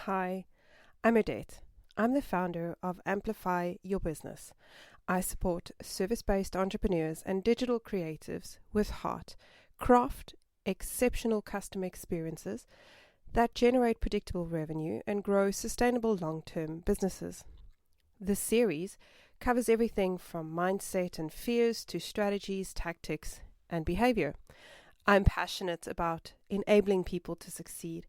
Hi, I'm Odette. I'm the founder of Amplify Your Business. I support service-based entrepreneurs and digital creatives with heart, craft exceptional customer experiences that generate predictable revenue and grow sustainable long-term businesses. This series covers everything from mindset and fears to strategies, tactics, and behavior. I'm passionate about enabling people to succeed,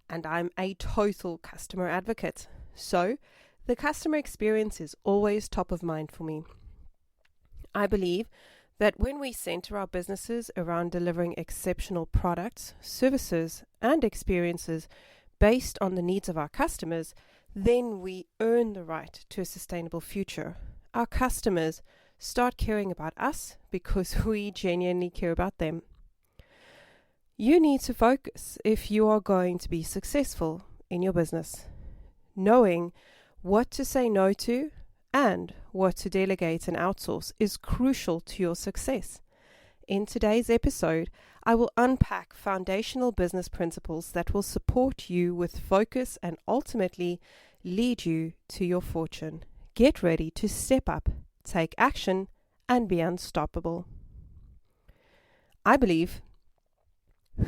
and I'm a total customer advocate. So, the customer experience is always top of mind for me. I believe that when we center our businesses around delivering exceptional products, services, and experiences based on the needs of our customers, then we earn the right to a sustainable future. Our customers start caring about us because we genuinely care about them. You need to focus if you are going to be successful in your business. Knowing what to say no to and what to delegate and outsource is crucial to your success. In today's episode, I will unpack foundational business principles that will support you with focus and ultimately lead you to your fortune. Get ready to step up, take action, and be unstoppable. I believe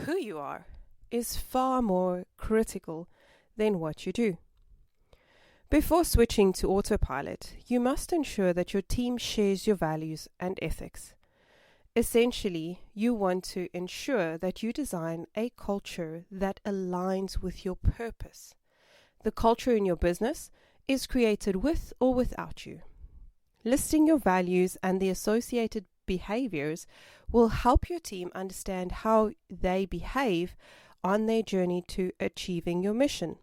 who you are is far more critical than what you do. Before switching to autopilot, you must ensure that your team shares your values and ethics. Essentially, you want to ensure that you design a culture that aligns with your purpose. The culture in your business is created with or without you. Listing your values and the associated behaviors will help your team understand how they behave on their journey to achieving your mission.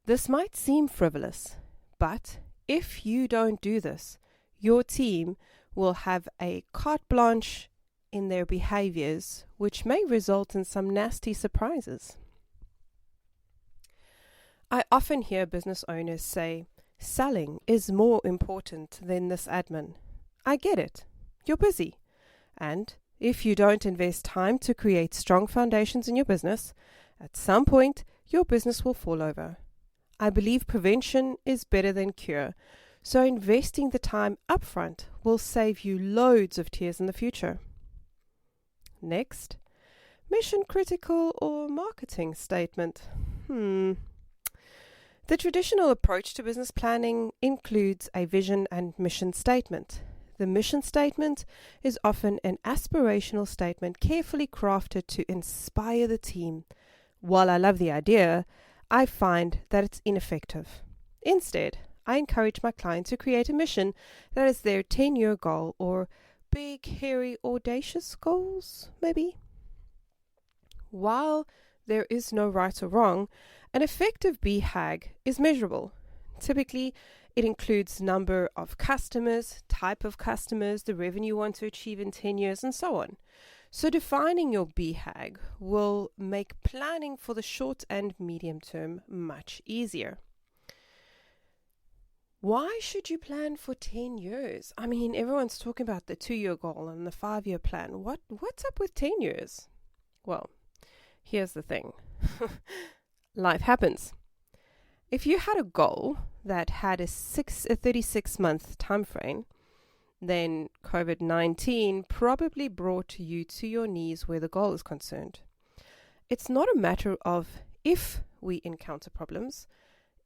This might seem frivolous, but if you don't do this, your team will have a carte blanche in their behaviors, which may result in some nasty surprises. I often hear business owners say, selling is more important than this admin. I get it. You're busy. And if you don't invest time to create strong foundations in your business, at some point, your business will fall over. I believe prevention is better than cure, so investing the time upfront will save you loads of tears in the future. Next, mission critical or marketing statement. The traditional approach to business planning includes a vision and mission statement. The mission statement is often an aspirational statement carefully crafted to inspire the team. While I love the idea, I find that it's ineffective. Instead, I encourage my clients to create a mission that is their 10-year goal or big, hairy, audacious goals, maybe. While there is no right or wrong, an effective BHAG is measurable. Typically, it includes number of customers, type of customers, the revenue you want to achieve in 10 years, and so on. So defining your BHAG will make planning for the short and medium term much easier. Why should you plan for 10 years? I mean, everyone's talking about the 2-year goal and the 5-year plan. What's up with 10 years? Well, here's the thing. Life happens. If you had a goal that had a 36-month time frame, then COVID-19 probably brought you to your knees where the goal is concerned. It's not a matter of if we encounter problems,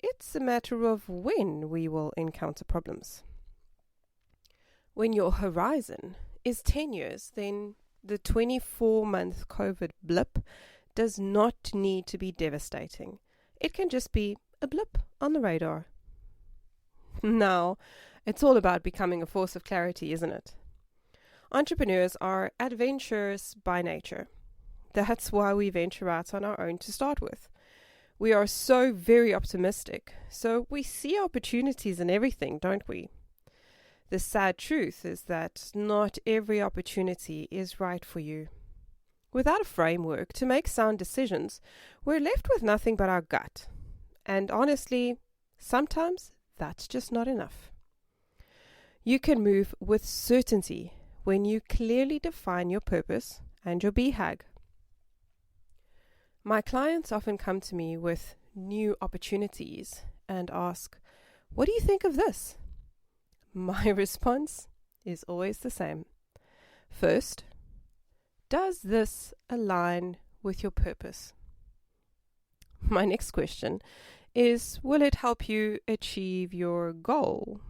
it's a matter of when we will encounter problems. When your horizon is 10 years, then the 24-month COVID blip does not need to be devastating. It can just be a blip on the radar. Now, it's all about becoming a force of clarity, isn't it? Entrepreneurs are adventurous by nature. That's why we venture out on our own to start with. We are so very optimistic, so we see opportunities in everything, don't we? The sad truth is that not every opportunity is right for you. Without a framework to make sound decisions, we're left with nothing but our gut. And honestly, sometimes that's just not enough. You can move with certainty when you clearly define your purpose and your BHAG. My clients often come to me with new opportunities and ask, what do you think of this? My response is always the same. First, does this align with your purpose? My next question is, will it help you achieve your goal?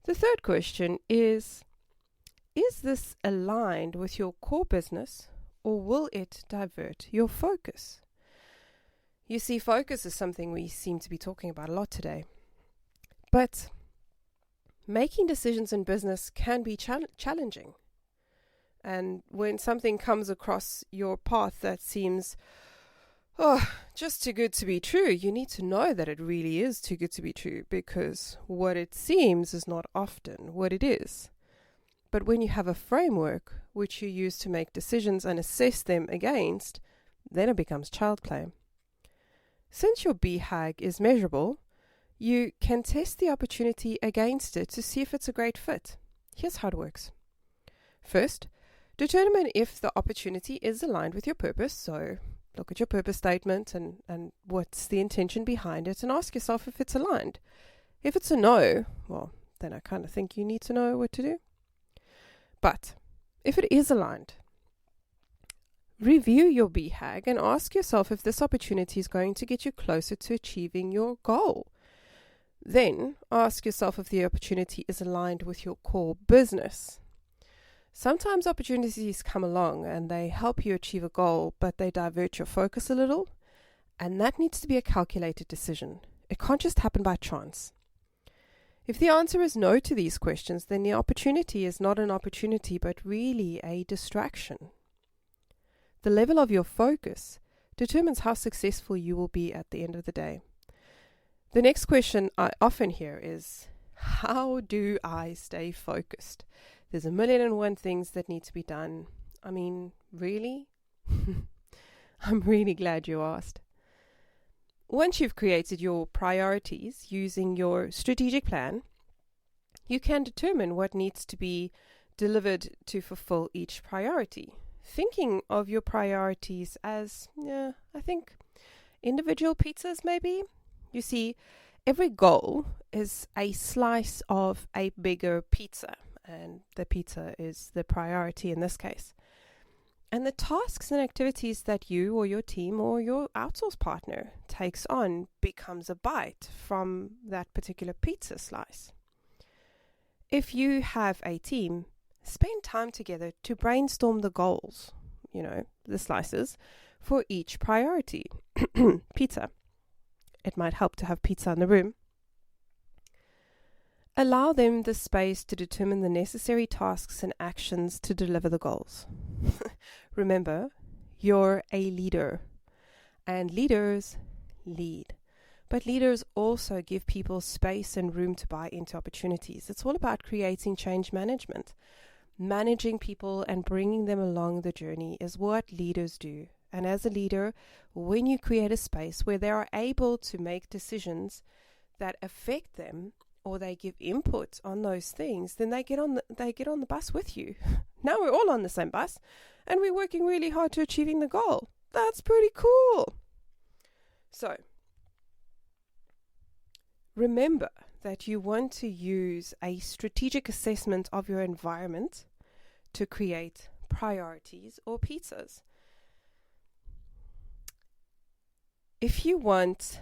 The third question is this aligned with your core business, or will it divert your focus? You see, focus is something we seem to be talking about a lot today. But making decisions in business can be challenging. And when something comes across your path that seems, just too good to be true, you need to know that it really is too good to be true, because what it seems is not often what it is. But when you have a framework which you use to make decisions and assess them against, then it becomes child play. Since your BHAG is measurable, you can test the opportunity against it to see if it's a great fit. Here's how it works. First, determine if the opportunity is aligned with your purpose. So look at your purpose statement and what's the intention behind it, and ask yourself if it's aligned. If it's a no, well, then I kind of think you need to know what to do. But if it is aligned, review your BHAG and ask yourself if this opportunity is going to get you closer to achieving your goal. Then ask yourself if the opportunity is aligned with your core business. Sometimes opportunities come along and they help you achieve a goal, but they divert your focus a little, and that needs to be a calculated decision. It can't just happen by chance. If the answer is no to these questions, then the opportunity is not an opportunity, but really a distraction. The level of your focus determines how successful you will be at the end of the day. The next question I often hear is, how do I stay focused? There's 1,000,001 things that need to be done. I mean, really? I'm really glad you asked. Once you've created your priorities using your strategic plan, you can determine what needs to be delivered to fulfill each priority. Thinking of your priorities as, I think, individual pizzas maybe. You see, every goal is a slice of a bigger pizza, and the pizza is the priority in this case. And the tasks and activities that you or your team or your outsource partner takes on becomes a bite from that particular pizza slice. If you have a team, spend time together to brainstorm the goals, the slices, for each priority. Pizza. It might help to have pizza in the room. Allow them the space to determine the necessary tasks and actions to deliver the goals. Remember, you're a leader, and leaders lead. But leaders also give people space and room to buy into opportunities. It's all about creating change management. Managing people and bringing them along the journey is what leaders do. And as a leader, when you create a space where they are able to make decisions that affect them, or they give input on those things, then they get on the bus with you. Now we're all on the same bus, and we're working really hard to achieving the goal. That's pretty cool. So, remember that you want to use a strategic assessment of your environment to create priorities or pizzas. If you want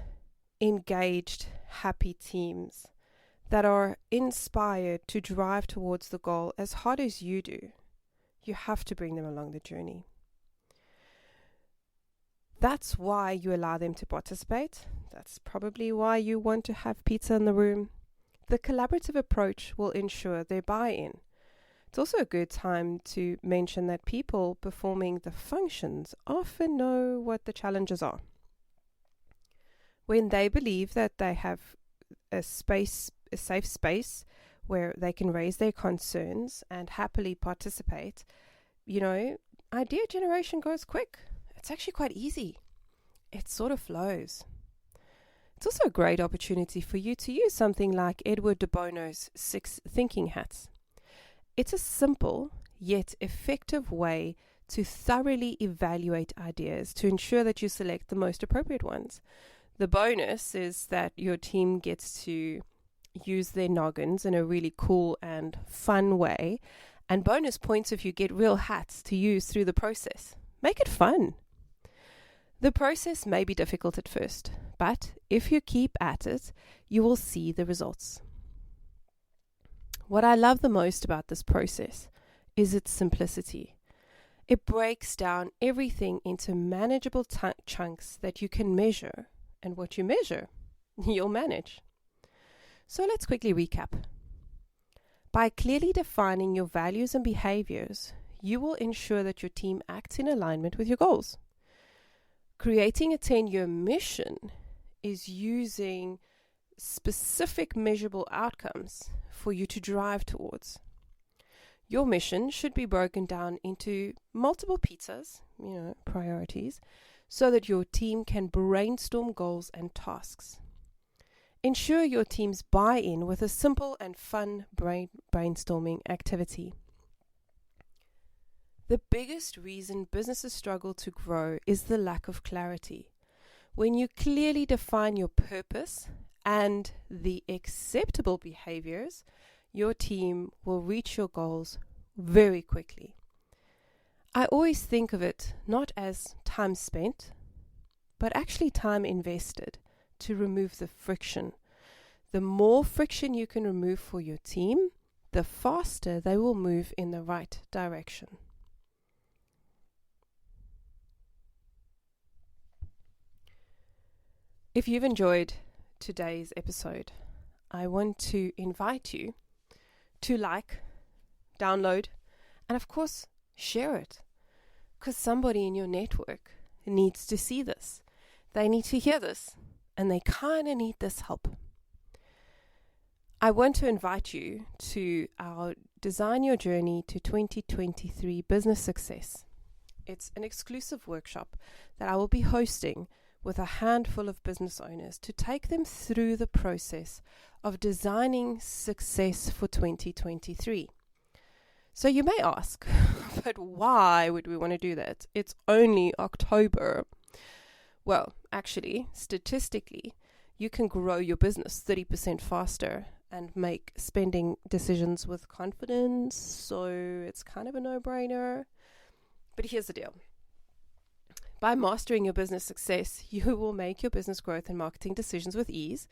engaged, happy teams that are inspired to drive towards the goal as hard as you do, you have to bring them along the journey. That's why you allow them to participate. That's probably why you want to have pizza in the room. The collaborative approach will ensure their buy-in. It's also a good time to mention that people performing the functions often know what the challenges are. When they believe that they have a safe space where they can raise their concerns and happily participate, idea generation goes quick. It's actually quite easy. It sort of flows. It's also a great opportunity for you to use something like Edward de Bono's 6 thinking hats. It's a simple yet effective way to thoroughly evaluate ideas to ensure that you select the most appropriate ones. The bonus is that your team gets to use their noggins in a really cool and fun way. And bonus points if you get real hats to use through the process. Make it fun. The process may be difficult at first, but if you keep at it, you will see the results. What I love the most about this process is its simplicity. It breaks down everything into manageable chunks that you can measure, and what you measure, you'll manage. So let's quickly recap. By clearly defining your values and behaviors, you will ensure that your team acts in alignment with your goals. Creating a 10-year mission is using specific measurable outcomes for you to drive towards. Your mission should be broken down into multiple pizzas, priorities, so that your team can brainstorm goals and tasks. Ensure your teams buy in with a simple and fun brainstorming activity. The biggest reason businesses struggle to grow is the lack of clarity. When you clearly define your purpose and the acceptable behaviors, your team will reach your goals very quickly. I always think of it not as time spent, but actually time invested to remove the friction. The more friction you can remove for your team, the faster they will move in the right direction. If you've enjoyed today's episode, I want to invite you to download, and of course, share it. Because somebody in your network needs to see this. They need to hear this, and they kind of need this help. I want to invite you to our Design Your Journey to 2023 Business Success. It's an exclusive workshop that I will be hosting with a handful of business owners to take them through the process of designing success for 2023. So you may ask, but why would we want to do that? It's only October. Well, actually, statistically, you can grow your business 30% faster and make spending decisions with confidence. So it's kind of a no-brainer. But here's the deal. By mastering your business success, you will make your business growth and marketing decisions with ease.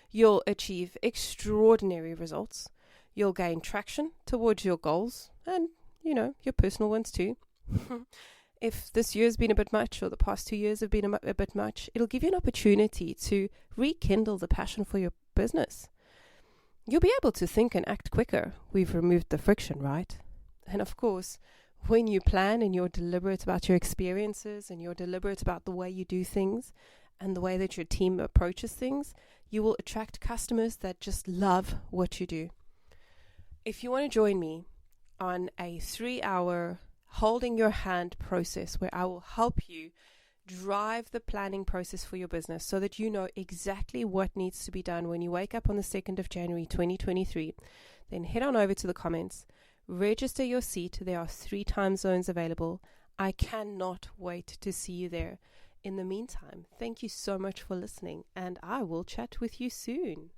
You'll achieve extraordinary results. You'll gain traction towards your goals and, your personal ones too. If this year's been a bit much or the past 2 years have been a bit much, it'll give you an opportunity to rekindle the passion for your business. You'll be able to think and act quicker. We've removed the friction, right? And of course, when you plan and you're deliberate about your experiences and you're deliberate about the way you do things and the way that your team approaches things, you will attract customers that just love what you do. If you want to join me on a 3-hour holding your hand process where I will help you drive the planning process for your business so that you know exactly what needs to be done when you wake up on the 2nd of January 2023, then head on over to the comments. Register your seat. There are 3 time zones available. I cannot wait to see you there. In the meantime, thank you so much for listening, and I will chat with you soon.